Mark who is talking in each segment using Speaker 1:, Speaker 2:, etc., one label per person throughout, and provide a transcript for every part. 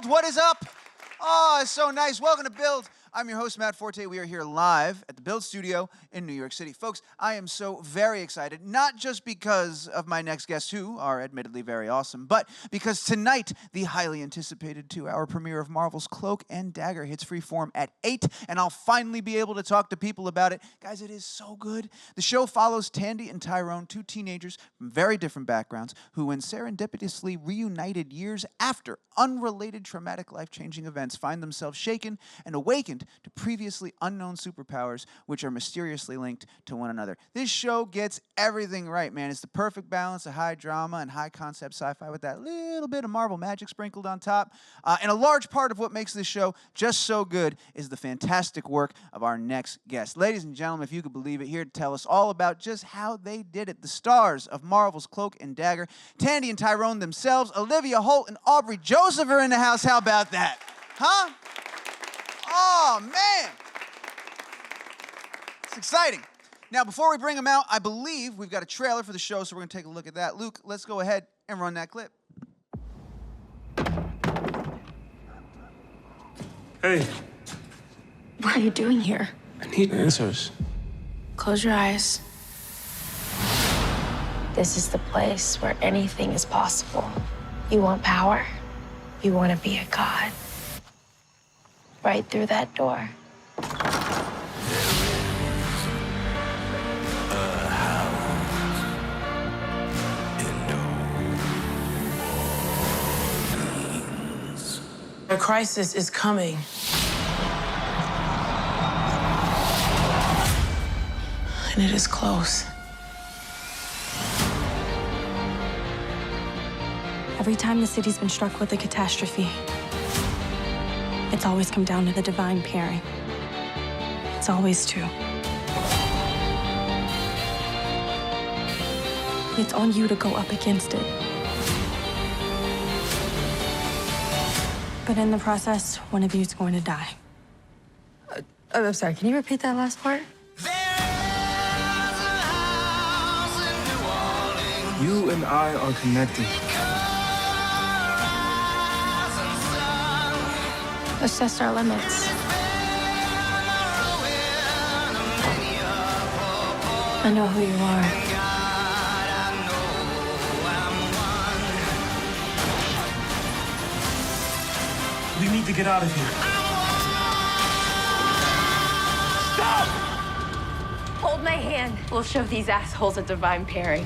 Speaker 1: Build. What is up? Oh, it's so nice. Welcome to Build. I'm your host, Matt Forte. We are here live at the Build Studio in New York City. Folks, I am so very excited, not just because of my next guests, who are admittedly very awesome, but because tonight, the highly anticipated 2-hour premiere of Marvel's Cloak and Dagger hits freeform at 8, and I'll finally be able to talk to people about it. Guys, it is so good. The show follows Tandy and Tyrone, two teenagers from very different backgrounds, who, when serendipitously reunited years after unrelated traumatic life-changing events, find themselves shaken and awakened to previously unknown superpowers, which are mysteriously linked to one another. This show gets everything right, man. It's the perfect balance of high drama and high concept sci-fi with that little bit of Marvel magic sprinkled on top. And a large part of what makes this show just so good is the fantastic work of our next guest. Ladies and gentlemen, if you could believe it, here to tell us all about just how they did it, the stars of Marvel's Cloak and Dagger, Tandy and Tyrone themselves, Olivia Holt and Aubrey Joseph are in the house. How about that? Huh? Oh, man. It's exciting. Now, before we bring them out, I believe we've got a trailer for the show, so we're going to take a look at that. Luke, let's go ahead and run that clip.
Speaker 2: Hey.
Speaker 3: What are you doing here?
Speaker 2: I need answers.
Speaker 3: Close your eyes. This is the place where anything is possible. You want power? You want to be a god? Right through that door.
Speaker 4: A crisis is coming. And it is close.
Speaker 5: Every time the city's been struck with a catastrophe, it's always come down to the divine pairing. It's always true. It's on you to go up against it. But in the process, one of you's going to die.
Speaker 3: I'm sorry, can you repeat that last part?
Speaker 2: You and I are connected.
Speaker 3: Let's test our limits. I know who you are.
Speaker 2: We need to get out of here. Stop!
Speaker 3: Hold my hand. We'll show these assholes a divine pairing.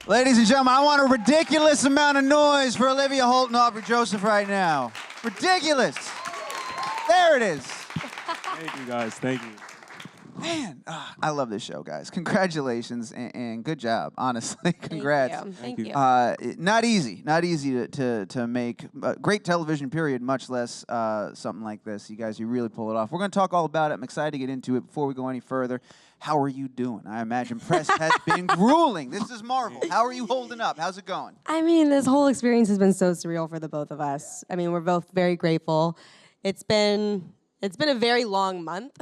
Speaker 1: Ladies and gentlemen, I want a ridiculous amount of noise for Olivia Holt and Aubrey Joseph right now. Ridiculous. There it is.
Speaker 2: Thank you, guys. Thank you.
Speaker 1: Man, I love this show, guys. Congratulations and good job, honestly. Congrats.
Speaker 3: Thank you.
Speaker 1: Not easy to make a great television period, much less something like this. You really pull it off. We're going to talk all about it. I'm excited to get into it. Before we go any further, how are you doing? I imagine press has been grueling. This is Marvel. How are you holding up? How's it going?
Speaker 6: I mean, this whole experience has been so surreal for the both of us. I mean, we're both very grateful. It's been a very long month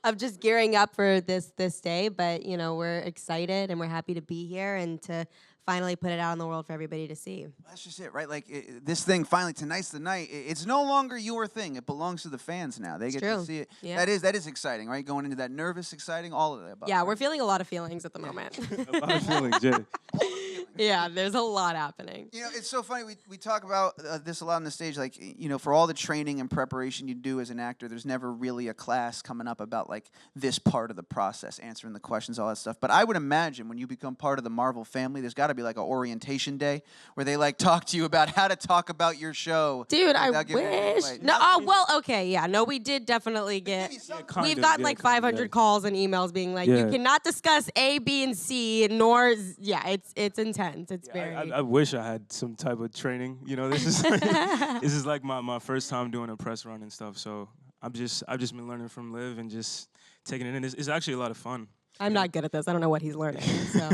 Speaker 6: of just gearing up for this day, but you know, we're excited and we're happy to be here and to finally put it out in the world for everybody to see.
Speaker 1: That's just it, right? Like this thing finally, tonight's the night. It's no longer your thing. It belongs to the fans now. They get to see it.
Speaker 6: Yeah.
Speaker 1: That is exciting, right? Going into that nervous, exciting, all of that.
Speaker 6: Yeah, we're feeling a lot of feelings at the moment.
Speaker 2: A lot of feelings, Jay.
Speaker 6: Yeah, there's a lot happening.
Speaker 1: You know, it's so funny. We talk about this a lot on the stage. Like, you know, for all the training and preparation you do as an actor, there's never really a class coming up about like this part of the process, answering the questions, all that stuff. But I would imagine when you become part of the Marvel family, there's got to be like an orientation day where they like talk to you about how to talk about your show.
Speaker 6: Dude, I wish. No, well, okay, yeah. No, we did definitely get. We've gotten like 500 calls and emails being like, you cannot discuss A, B, and C, nor. Yeah, it's intense. It's very.
Speaker 2: I wish I had some type of training. You know, this is like my first time doing a press run and stuff. So I've just been learning from Liv and just taking it in. It's actually a lot of fun.
Speaker 6: I'm not good at this. I don't know what he's learning. So.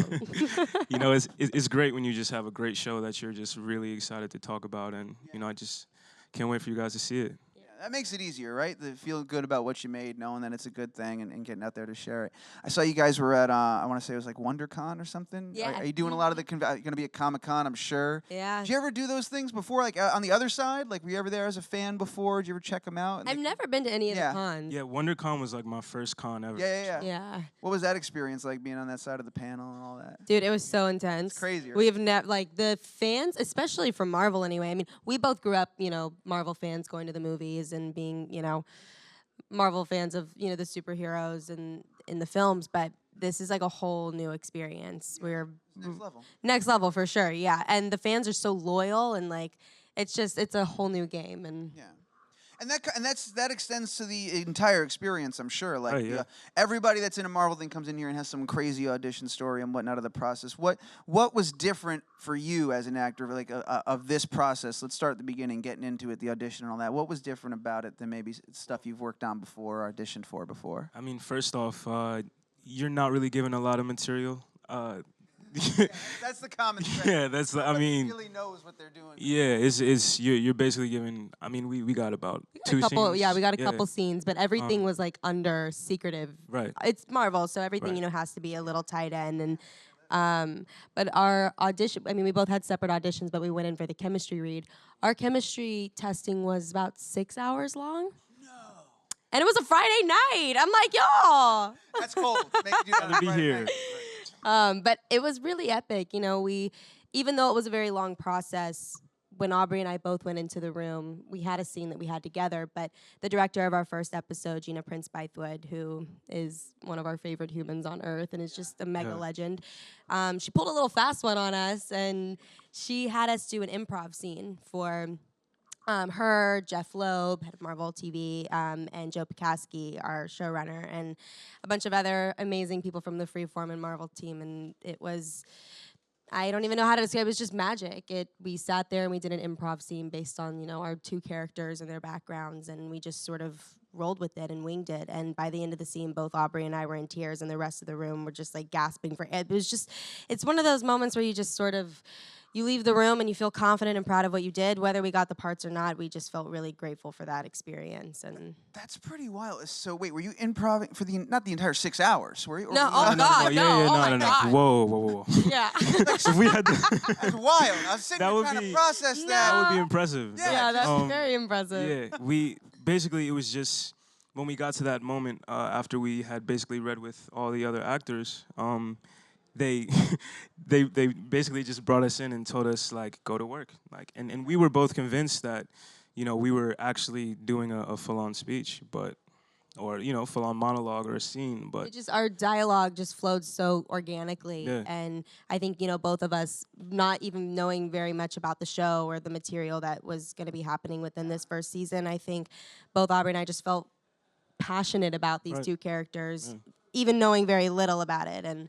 Speaker 2: You know, it's great when you just have a great show that you're just really excited to talk about, and you know, I just can't wait for you guys to see it.
Speaker 1: That makes it easier, right? To feel good about what you made, knowing that it's a good thing, and getting out there to share it. I saw you guys were at, I want to say it was like WonderCon or something.
Speaker 6: Yeah.
Speaker 1: Are you doing a lot of the, you're going to be at Comic-Con, I'm sure.
Speaker 6: Yeah.
Speaker 1: Did you ever do those things before, like on the other side? Like, were you ever there as a fan before? Did you ever check them out?
Speaker 6: I've never been to any of
Speaker 1: Yeah.
Speaker 6: the cons.
Speaker 2: Yeah, WonderCon was like my first con ever.
Speaker 1: Yeah.
Speaker 6: Yeah.
Speaker 1: What was that experience like, being on that side of the panel and all that?
Speaker 6: Dude, it was so intense.
Speaker 1: crazy, right?
Speaker 6: We've never, like, the fans, especially from Marvel anyway. I mean, we both grew up, Marvel fans going to the movies and being, Marvel fans of, the superheroes and in the films, but this is like a whole new experience. We're
Speaker 1: Next level.
Speaker 6: next level for sure, yeah. And the fans are so loyal and like, it's a whole new game. And
Speaker 1: Yeah. And that extends to the entire experience, I'm sure. Like,
Speaker 2: Right, yeah.
Speaker 1: Everybody that's in a Marvel thing comes in here and has some crazy audition story and whatnot of the process. What was different for you as an actor, like of this process? Let's start at the beginning, getting into it, the audition and all that. What was different about it than maybe stuff you've worked on before or auditioned for before?
Speaker 2: I mean, first off, you're not really given a lot of material.
Speaker 1: That's the common thread.
Speaker 2: Yeah, that's. I mean,
Speaker 1: really knows what they're doing.
Speaker 2: yeah, it's you're basically given. I mean, we got about two scenes.
Speaker 6: Yeah, we got a couple scenes, but everything was like under secretive.
Speaker 2: Right.
Speaker 6: It's Marvel, so everything
Speaker 2: Right.
Speaker 6: has to be a little tight end. And but our audition, I mean, we both had separate auditions, but we went in for the chemistry read. Our chemistry testing was about 6 hours long. No. And it was a Friday night. I'm like, y'all.
Speaker 1: That's cold. Make you do that on
Speaker 2: Gotta be
Speaker 1: Friday
Speaker 2: here.
Speaker 1: night.
Speaker 6: But it was really epic. Even though it was a very long process, when Aubrey and I both went into the room, we had a scene that we had together. But the director of our first episode, Gina Prince Bythewood, who is one of our favorite humans on Earth and is just a mega legend, she pulled a little fast one on us, and she had us do an improv scene for her, Jeff Loeb, head of Marvel TV, and Joe Pikaski, our showrunner, and a bunch of other amazing people from the Freeform and Marvel team. And it was, I don't even know how to describe it. It was just magic. We sat there and we did an improv scene based on, our two characters and their backgrounds, and we just sort of rolled with it and winged it. And by the end of the scene, both Aubrey and I were in tears, and the rest of the room were just like gasping for it. It's one of those moments where you just sort of, you leave the room and you feel confident and proud of what you did. Whether we got the parts or not, we just felt really grateful for that experience. And
Speaker 1: That's pretty wild. So wait, were you improvising for not the entire 6 hours? Were you? Or
Speaker 6: No,
Speaker 1: were you
Speaker 6: oh, God.
Speaker 2: Yeah,
Speaker 6: no,
Speaker 2: yeah,
Speaker 6: oh
Speaker 2: no,
Speaker 6: my
Speaker 2: no, no.
Speaker 6: God.
Speaker 2: Whoa.
Speaker 6: yeah.
Speaker 2: So we had to,
Speaker 1: That's wild. I was sitting
Speaker 2: That
Speaker 1: here
Speaker 2: would
Speaker 1: trying to
Speaker 2: be-
Speaker 1: process
Speaker 6: No.
Speaker 1: that.
Speaker 2: that would be impressive.
Speaker 6: Yeah, that's
Speaker 2: Um,
Speaker 6: very impressive.
Speaker 2: Yeah, we basically, it was just when we got to that moment after we had basically read with all the other actors. They they basically just brought us in and told us like go to work, like, and we were both convinced that we were actually doing a full-on speech, or full-on monologue or a scene, but
Speaker 6: Our dialogue just flowed so organically.
Speaker 2: Yeah.
Speaker 6: And I think, both of us, not even knowing very much about the show or the material that was going to be happening within this first season, I think both Aubrey and I just felt passionate about these
Speaker 2: Right.
Speaker 6: two characters, even knowing very little about it. And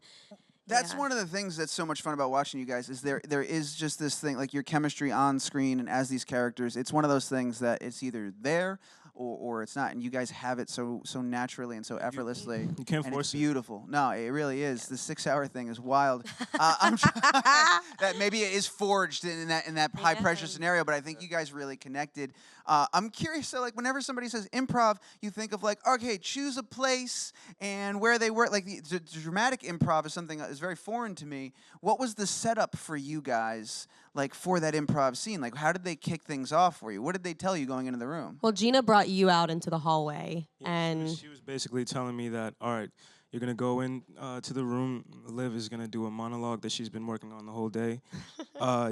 Speaker 1: That's
Speaker 6: yeah.
Speaker 1: one of the things that's so much fun about watching you guys is there is just this thing, like your chemistry on screen and as these characters. It's one of those things that it's either there or it's not, and you guys have it so naturally and so effortlessly.
Speaker 2: you can't
Speaker 1: and
Speaker 2: force
Speaker 1: it's
Speaker 2: it.
Speaker 1: beautiful. No, it really is. The 6 hour thing is wild. That maybe it is forged in that high pressure scenario, but I think you guys really connected. I'm curious. So, like, whenever somebody says improv, you think of like, okay, choose a place and where they were. Like the dramatic improv is something that is very foreign to me. What was the setup for you guys, like for that improv scene? Like, how did they kick things off for you? What did they tell you going into the room?
Speaker 6: Well, Gina brought you out into the hallway.
Speaker 2: Yeah, she was basically telling me that, all right, you're going to go in to the room. Liv is going to do a monologue that she's been working on the whole day.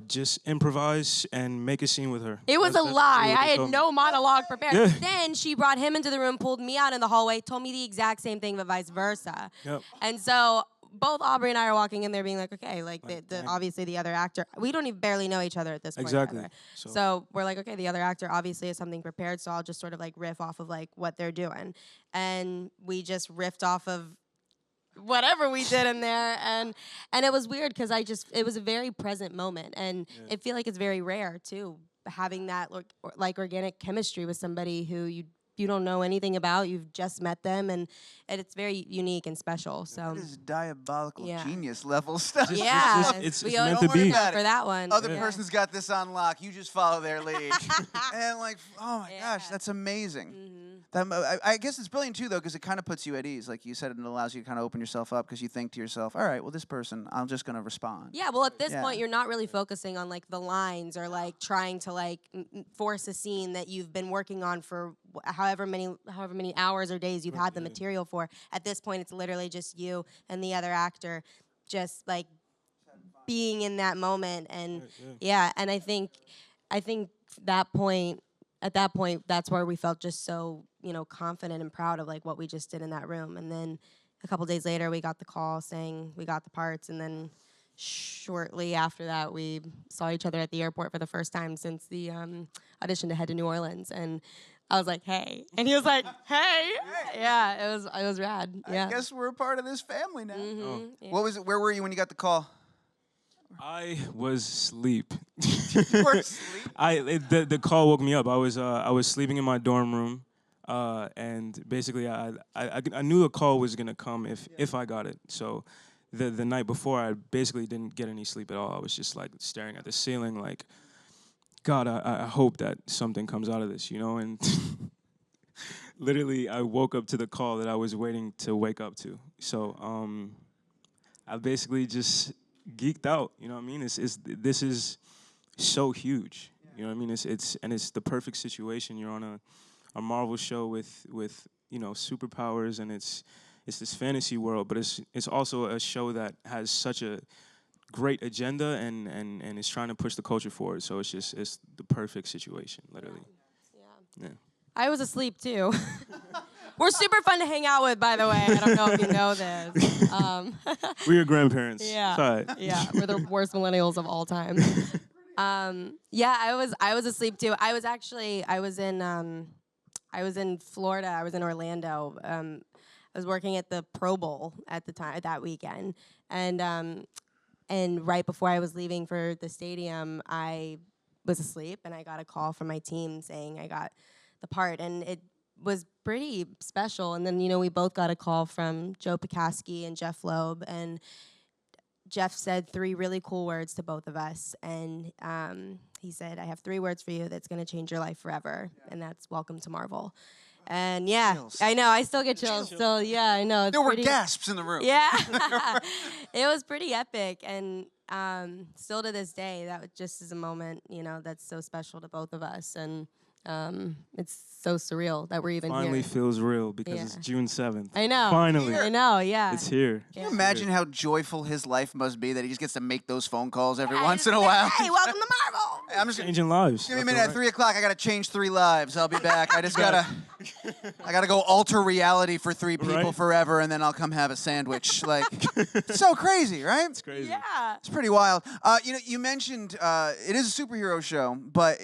Speaker 2: Just improvise and make a scene with her.
Speaker 6: It was
Speaker 2: That's
Speaker 6: a lie.
Speaker 2: really what
Speaker 6: I
Speaker 2: they
Speaker 6: had
Speaker 2: told me.
Speaker 6: no monologue prepared.
Speaker 2: Yeah.
Speaker 6: Then she brought him into the room, pulled me out in the hallway, told me the exact same thing, but vice versa.
Speaker 2: Yep.
Speaker 6: And so both Aubrey and I are walking in there being like, okay, like
Speaker 2: Right.
Speaker 6: obviously the other actor, we don't even barely know each other at this point.
Speaker 2: Exactly.
Speaker 6: ever.
Speaker 2: So-
Speaker 6: So we're like, okay, the other actor obviously has something prepared, so I'll just sort of like riff off of like what they're doing. And we just riffed off of whatever we did in there, and it was weird because it was a very present moment, and I feel like it's very rare too, having that like organic chemistry with somebody who you you don't know anything about. You've just met them, and it's very unique and special. So
Speaker 1: That is diabolical
Speaker 6: Yeah.
Speaker 1: genius level stuff.
Speaker 6: yeah,
Speaker 2: it's
Speaker 6: we
Speaker 2: meant
Speaker 6: don't
Speaker 2: to be.
Speaker 6: work out for that one.
Speaker 1: Other
Speaker 6: Yeah.
Speaker 1: person's got this on lock. You just follow their lead. And like, oh my gosh,
Speaker 6: Yeah.
Speaker 1: that's amazing.
Speaker 6: Mm-hmm.
Speaker 1: I guess it's brilliant too, though, because it kind of puts you at ease. Like you said, it allows you to kind of open yourself up because you think to yourself, all right, well, this person, I'm just going to respond.
Speaker 6: Yeah, well, at this
Speaker 1: Yeah.
Speaker 6: point, you're not really focusing on like the lines or like trying to like force a scene that you've been working on for however many hours or days you've had the material for. At this point, it's literally just you and the other actor, just like being in that moment. And yeah, and I think that point. At that point, that's where we felt just so, confident and proud of like what we just did in that room. And then a couple days later, we got the call saying we got the parts. And then shortly after that, we saw each other at the airport for the first time since the audition to head to New Orleans. And I was like, hey. And he was like, hey. Yeah, it was rad. Yeah.
Speaker 1: I guess we're a part of this family now.
Speaker 6: Mm-hmm. Yeah.
Speaker 1: What was it? Where were you when you got the call?
Speaker 2: I was asleep.
Speaker 1: You were asleep?
Speaker 2: The call woke me up. I was sleeping in my dorm room, and basically I knew a call was gonna come if I got it. So the night before, I basically didn't get any sleep at all. I was just like staring at the ceiling, like, God, I hope that something comes out of this, And literally, I woke up to the call that I was waiting to wake up to. So I basically just geeked out. You know what I mean? This is so huge. You know what I mean? It's the perfect situation. You're on a Marvel show with superpowers, and it's this fantasy world, but it's also a show that has such a great agenda and is trying to push the culture forward. So it's the perfect situation, literally. Yeah.
Speaker 6: I was asleep too. We're super fun to hang out with, by the way. I don't know if you know this.
Speaker 2: We're your grandparents.
Speaker 6: Yeah.
Speaker 2: It's all right.
Speaker 6: Yeah, we're the worst millennials of all time. Yeah, I was asleep too. I was in Florida. I was in Orlando. I was working at the Pro Bowl at the time that weekend, and right before I was leaving for the stadium, I was asleep, and I got a call from my team saying I got the part, and it was pretty special. And then we both got a call from Joe Pekaski and Jeff Loeb, and Jeff said 3 really cool words to both of us, and he said, I have 3 words for you that's going to change your life forever, and that's welcome to Marvel. And yeah,
Speaker 1: Chills.
Speaker 6: I know, I still get chills. Still, yeah, I know. It's
Speaker 1: There were
Speaker 6: pretty,
Speaker 1: gasps in the room.
Speaker 6: Yeah, it was pretty epic, and still to this day, that just is a moment, that's so special to both of us, and it's so surreal that we're even
Speaker 2: Finally
Speaker 6: here.
Speaker 2: feels real because
Speaker 6: Yeah.
Speaker 2: it's June 7th.
Speaker 6: I know.
Speaker 2: Finally.
Speaker 6: I know, yeah.
Speaker 2: It's here.
Speaker 1: Can you imagine how joyful his life must be that he just gets to make those phone calls every
Speaker 6: Yeah,
Speaker 1: once
Speaker 6: just
Speaker 1: in a
Speaker 6: like,
Speaker 1: while?
Speaker 6: Hey, welcome to Marvel.
Speaker 1: I'm just gonna
Speaker 2: Changing lives.
Speaker 1: give me a
Speaker 2: Left
Speaker 1: minute.
Speaker 2: and
Speaker 1: At
Speaker 2: right.
Speaker 1: 3 o'clock, I gotta change 3 lives. I'll be back. I just gotta go alter reality for 3 people
Speaker 2: Right.
Speaker 1: forever, and then I'll come have a sandwich. Like, it's so crazy, right?
Speaker 2: It's crazy.
Speaker 6: Yeah.
Speaker 1: It's pretty wild. You mentioned it is a superhero show, but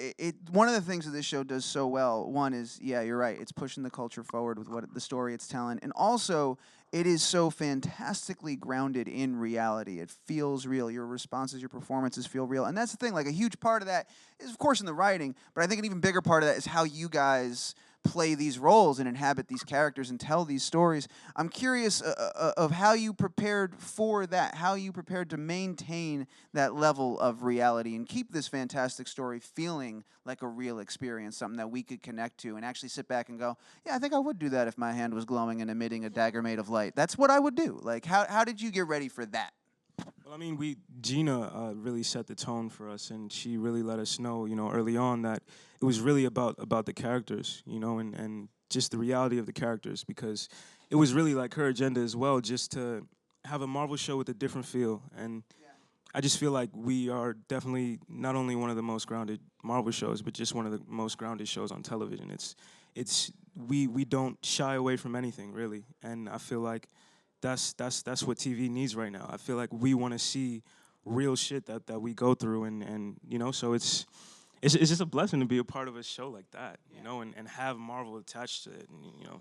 Speaker 1: one of the things that this show does so well, one is, yeah, you're right, it's pushing the culture forward with what the story it's telling, and also it is so fantastically grounded in reality. It feels real. Your responses, your performances feel real, and that's the thing. Like, a huge part of that is, of course, in the writing, but I think an even bigger part of that is how you guys play these roles and inhabit these characters and tell these stories. I'm curious of how you prepared for that, how you prepared to maintain that level of reality and keep this fantastic story feeling like a real experience, something that we could connect to and actually sit back and go, yeah, I think I would do that if my hand was glowing and emitting a dagger made of light. That's what I would do. Like, how did you get ready for that?
Speaker 2: Well, I mean, Gina really set the tone for us, and she really let us know, early on that it was really about the characters, and just the reality of the characters, because it was really like her agenda as well, just to have a Marvel show with a different feel. And I just feel like we are definitely not only one of the most grounded Marvel shows, but just one of the most grounded shows on television. We don't shy away from anything, really, and I feel like that's what TV needs right now. I feel like we want to see real shit that we go through, and so it's just a blessing to be a part of a show like that, and have Marvel attached to it,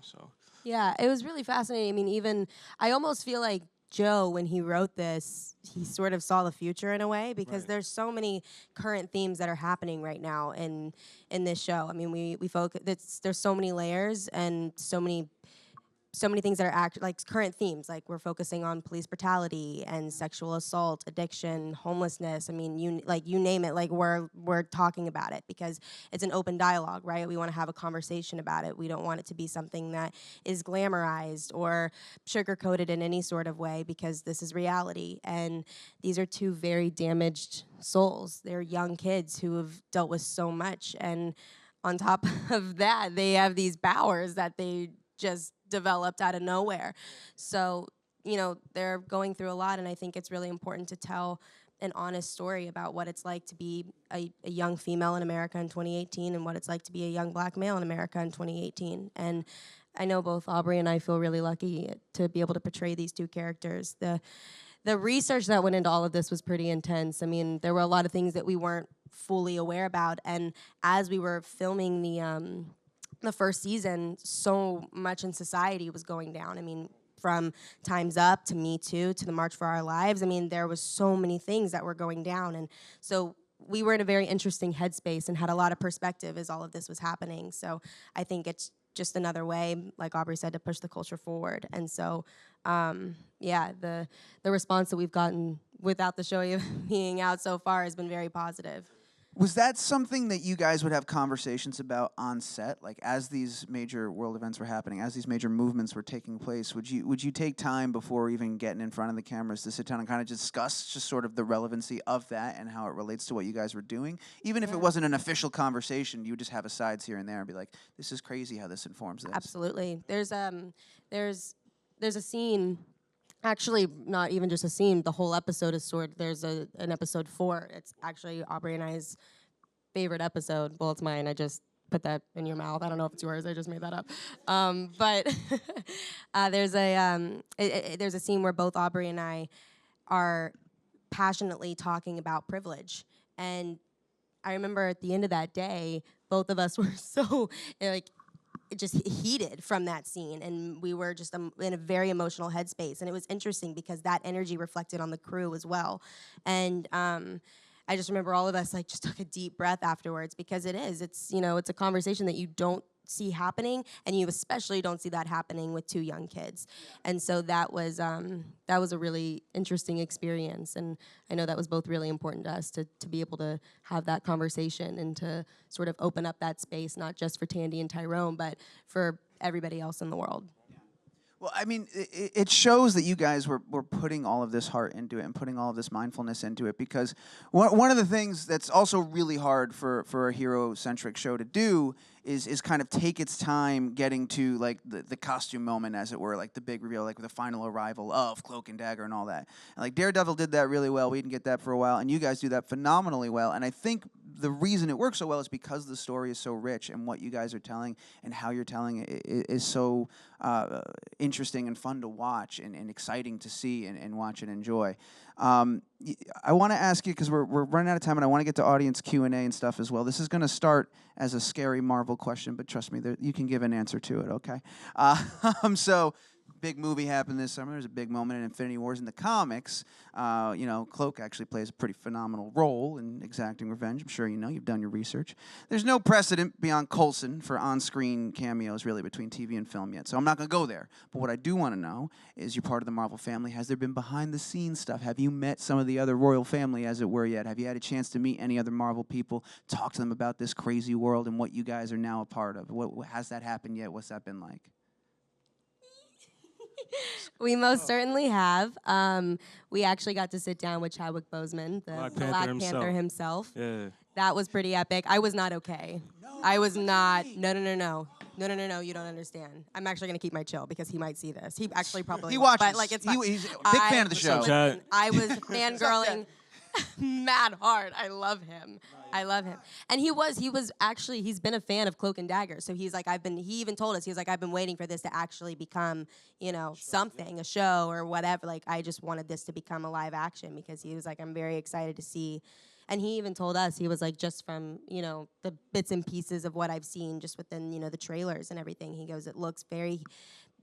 Speaker 2: so.
Speaker 6: Yeah, it was really fascinating. I mean, I almost feel like Joe, when he wrote this, he sort of saw the future in a way, because
Speaker 2: Right.
Speaker 6: there's so many current themes that are happening right now in this show. I mean, we focus. There's so many layers and so many things that are like current themes. Like, we're focusing on police brutality and sexual assault, addiction, homelessness. I mean, you name it. Like, we're talking about it because it's an open dialogue, right? We want to have a conversation about it. We don't want it to be something that is glamorized or sugar-coated in any sort of way, because this is reality. And these are two very damaged souls. They're young kids who have dealt with so much, and on top of that, they have these powers that they just developed out of nowhere. So, they're going through a lot, and I think it's really important to tell an honest story about what it's like to be a young female in America in 2018 and what it's like to be a young black male in America in 2018. And I know both Aubrey and I feel really lucky to be able to portray these two characters. The research that went into all of this was pretty intense. I mean, there were a lot of things that we weren't fully aware about, and as we were filming the first season, so much in society was going down. I mean, from Time's Up to Me Too to the March for Our Lives, I mean, there was so many things that were going down. And so we were in a very interesting headspace and had a lot of perspective as all of this was happening. So I think it's just another way, like Aubrey said, to push the culture forward. And so, the response that we've gotten without the show being out so far has been very positive.
Speaker 1: Was that something that you guys would have conversations about on set? Like, as these major world events were happening, as these major movements were taking place, would you take time before even getting in front of the cameras to sit down and kind of discuss just sort of the relevancy of that and how it relates to what you guys were doing? Even if it wasn't an official conversation, you would just have asides here and there and be like, this is crazy how this informs this.
Speaker 6: Absolutely. There's a scene. Actually, not even just a scene. The whole episode is there's an episode 4. It's actually Aubrey and I's favorite episode. Well, it's mine. I just put that in your mouth. I don't know if it's yours. I just made that up. But there's a scene where both Aubrey and I are passionately talking about privilege. And I remember at the end of that day, both of us were so just heated from that scene, and we were just in a very emotional headspace. And it was interesting because that energy reflected on the crew as well. And I just remember all of us just took a deep breath afterwards, because it's a conversation that you don't see happening, and you especially don't see that happening with two young kids. And so that was a really interesting experience, and I know that was both really important to us to be able to have that conversation and to sort of open up that space, not just for Tandy and Tyrone, but for everybody else in the world.
Speaker 1: Well, I mean, it shows that you guys were putting all of this heart into it and putting all of this mindfulness into it, because one of the things that's also really hard for a hero-centric show to do is kind of take its time getting to the costume moment, as it were, like the big reveal, like the final arrival of Cloak and Dagger and all that. And like Daredevil did that really well. We didn't get that for a while, and you guys do that phenomenally well. And I think the reason it works so well is because the story is so rich, and what you guys are telling and how you're telling it is so interesting and fun to watch and exciting to see and watch and enjoy. I want to ask you, because we're running out of time, and I want to get to audience Q&A and stuff as well. This is going to start as a scary Marvel question, but trust me, you can give an answer to it, okay? So, big movie happened this summer. There's a big moment in Infinity Wars in the comics. Cloak actually plays a pretty phenomenal role in exacting revenge. I'm sure you know. You've done your research. There's no precedent beyond Coulson for on-screen cameos, really, between TV and film yet. So I'm not going to go there. But what I do want to know is, you're part of the Marvel family. Has there been behind-the-scenes stuff? Have you met some of the other royal family, as it were, yet? Have you had a chance to meet any other Marvel people, talk to them about this crazy world and what you guys are now a part of? Has that happened yet? What's that been like?
Speaker 6: We most certainly have. We actually got to sit down with Chadwick Boseman, the Black Panther himself.
Speaker 2: Yeah.
Speaker 6: That was pretty epic. I was not okay. I was not. No. You don't understand. I'm actually gonna keep my chill, because he might see this. He actually probably.
Speaker 1: He watches.
Speaker 6: But it's fine.
Speaker 1: He's a big fan of the show.
Speaker 6: Listen, I was fangirling mad hard. I love him. And he's been a fan of Cloak and Dagger. So he's like, he even told us, he was like, I've been waiting for this to actually become, something, a show or whatever. Like, I just wanted this to become a live action, because he was like, I'm very excited to see. And he even told us, he was like, just from, the bits and pieces of what I've seen just within, the trailers and everything, he goes, it looks very,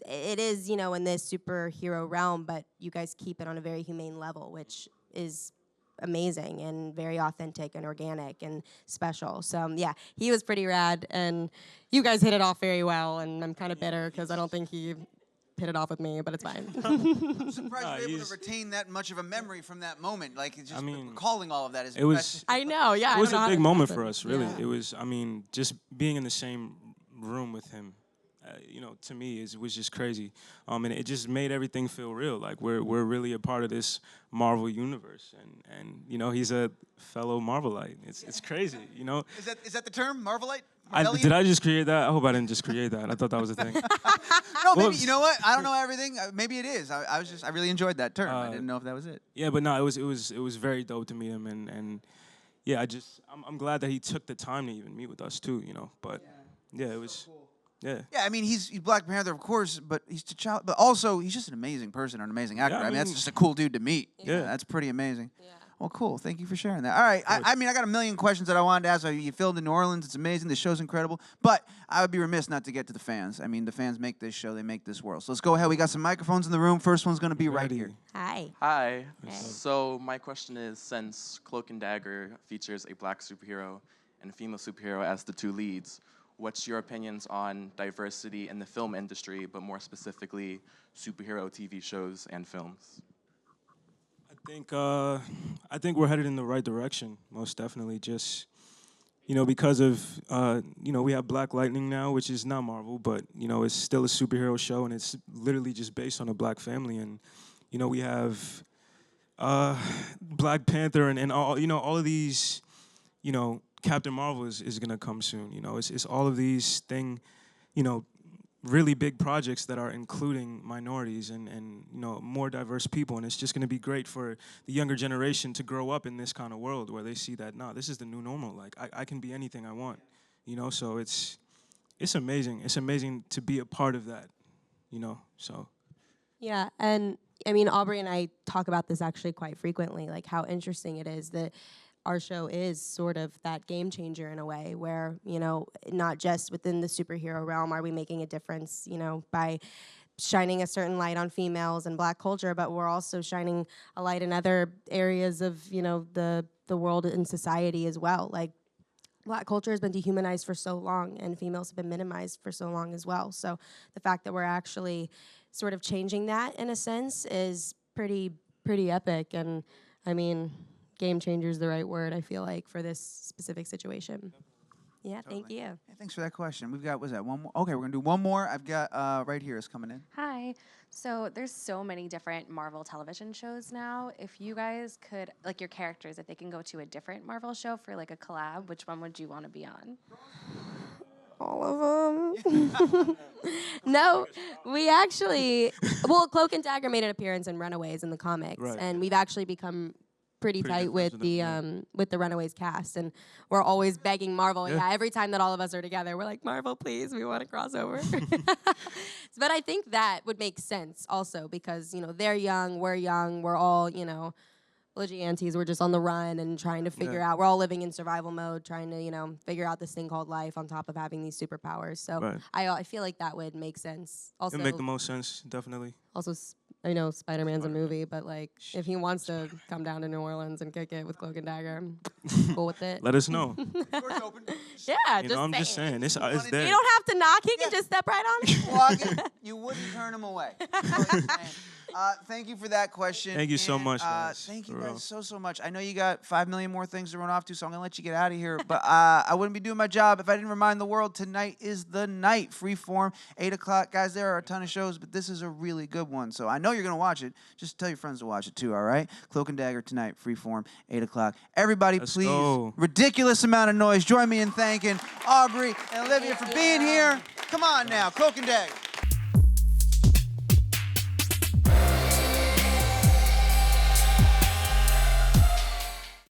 Speaker 6: it is, you know, in this superhero realm, but you guys keep it on a very humane level, which is amazing and very authentic and organic and special. So yeah, he was pretty rad, and you guys hit it off very well, and I'm kind of bitter because I don't think he hit it off with me, but it's fine.
Speaker 1: I'm surprised you're able to retain that much of a memory from that moment. Like, it's just recalling all of that is impressive.
Speaker 6: I know, yeah.
Speaker 2: It was a big moment for us, really.
Speaker 6: Yeah.
Speaker 2: It was, I mean, just being in the same room with him, you know, to me, it was just crazy. And it just made everything feel real. Like, we're really a part of this Marvel universe. And you know, he's a fellow Marvelite. It's crazy, you know?
Speaker 1: Is that the term, Marvelite?
Speaker 2: Did I just create that? I hope I didn't just create that. I thought that was a thing.
Speaker 1: No, maybe, you know what? I don't know everything. Maybe it is. I really enjoyed that term. I didn't know if that was it.
Speaker 2: Yeah, but no, it was very dope to meet him, and yeah, I'm glad that he took the time to even meet with us too, you know. But yeah, it was
Speaker 1: cool.
Speaker 2: Yeah.
Speaker 1: Yeah, I mean, he's Black Panther, of course, but he's T'Challa. But also, he's just an amazing person or an amazing actor.
Speaker 2: Yeah,
Speaker 1: I mean, that's just a cool dude to meet.
Speaker 2: Yeah.
Speaker 1: That's pretty amazing.
Speaker 6: Yeah.
Speaker 1: Well, cool. Thank you for sharing that. All right. I mean, I got a million questions that I wanted to ask. You filmed in New Orleans. It's amazing. The show's incredible. But I would be remiss not to get to the fans. I mean, the fans make this show. They make this world. So let's go ahead. We got some microphones in the room. First one's going to be right here.
Speaker 6: Hi.
Speaker 7: Hi. So my question is, since Cloak and Dagger features a black superhero and a female superhero as the two leads, what's your opinions on diversity in the film industry, but more specifically, superhero TV shows and films?
Speaker 2: I think we're headed in the right direction, most definitely. Just, you know, because of, you know, we have Black Lightning now, which is not Marvel, but, you know, it's still a superhero show, and it's literally just based on a black family. And, you know, we have Black Panther and all, you know, all of these, you know, Captain Marvel is going to come soon. You know, it's all of these you know, really big projects that are including minorities and you know, more diverse people, and it's just going to be great for the younger generation to grow up in this kind of world where they see that, nah, this is the new normal. Like, I can be anything I want, you know. So it's amazing. It's amazing to be a part of that, you know. So
Speaker 6: Yeah, and I mean, Aubrey and I talk about this actually quite frequently, like how interesting it is that our show is sort of that game changer in a way where, you know, not just within the superhero realm are we making a difference, you know, by shining a certain light on females and black culture, but we're also shining a light in other areas of, you know, the world and society as well. Like, black culture has been dehumanized for so long, and females have been minimized for so long as well. So the fact that we're actually sort of changing that in a sense is pretty epic. And I mean, game changer is the right word, I feel like, for this specific situation. Yeah,
Speaker 1: Totally.
Speaker 6: Thank you.
Speaker 1: Hey, thanks for that question. We've got, one more? Okay, we're going to do one more. I've got right here is coming in.
Speaker 8: Hi. So there's so many different Marvel television shows now. If you guys could, like your characters, if they can go to a different Marvel show for like a collab, which one would you want to be on?
Speaker 6: All of them. No, we actually, well, Cloak and Dagger made an appearance in Runaways in the comics,
Speaker 2: Right.
Speaker 6: and we've actually become pretty tight
Speaker 2: good
Speaker 6: with
Speaker 2: friends
Speaker 6: the with the Runaways cast, and we're always begging Marvel.
Speaker 2: Yeah.
Speaker 6: Yeah, every time that all of us are together, we're like, Marvel, please, we want to cross over. But I think that would make sense also because, you know, they're young, we're all, you know, Legit aunties, we're just on the run and trying to figure out, we're all living in survival mode, trying to, you know, figure out this thing called life on top of having these superpowers. So
Speaker 2: Right.
Speaker 6: I feel like that would make sense. Also,
Speaker 2: it make the most sense, definitely.
Speaker 6: also, I know Spider-Man's a movie, but like, if he wants to come down to New Orleans and kick it with Cloak and Dagger, I'm cool with it.
Speaker 2: Let us know.
Speaker 1: Door's open.
Speaker 6: Yeah,
Speaker 2: You know, I'm just saying, it's there.
Speaker 6: You don't have to knock, he can just step right on it.
Speaker 1: Walk in, you wouldn't turn him away. That's all you're saying. Thank you for that question.
Speaker 2: Thank you so
Speaker 1: And,
Speaker 2: much, guys,
Speaker 1: Thank you
Speaker 2: for real.
Speaker 1: guys so much. I know you got 5 million more things to run off to, so I'm going to let you get out of here. But I wouldn't be doing my job if I didn't remind the world tonight is the night. Freeform, 8 o'clock. Guys, there are a ton of shows, but this is a really good one. So I know you're going to watch it. Just tell your friends to watch it too, all right? Cloak and Dagger tonight, Freeform, 8 o'clock. Everybody,
Speaker 2: Let's
Speaker 1: please,
Speaker 2: go.
Speaker 1: ridiculous amount of noise. Join me in thanking Aubrey and Olivia for being here. Come on now, Cloak and Dagger.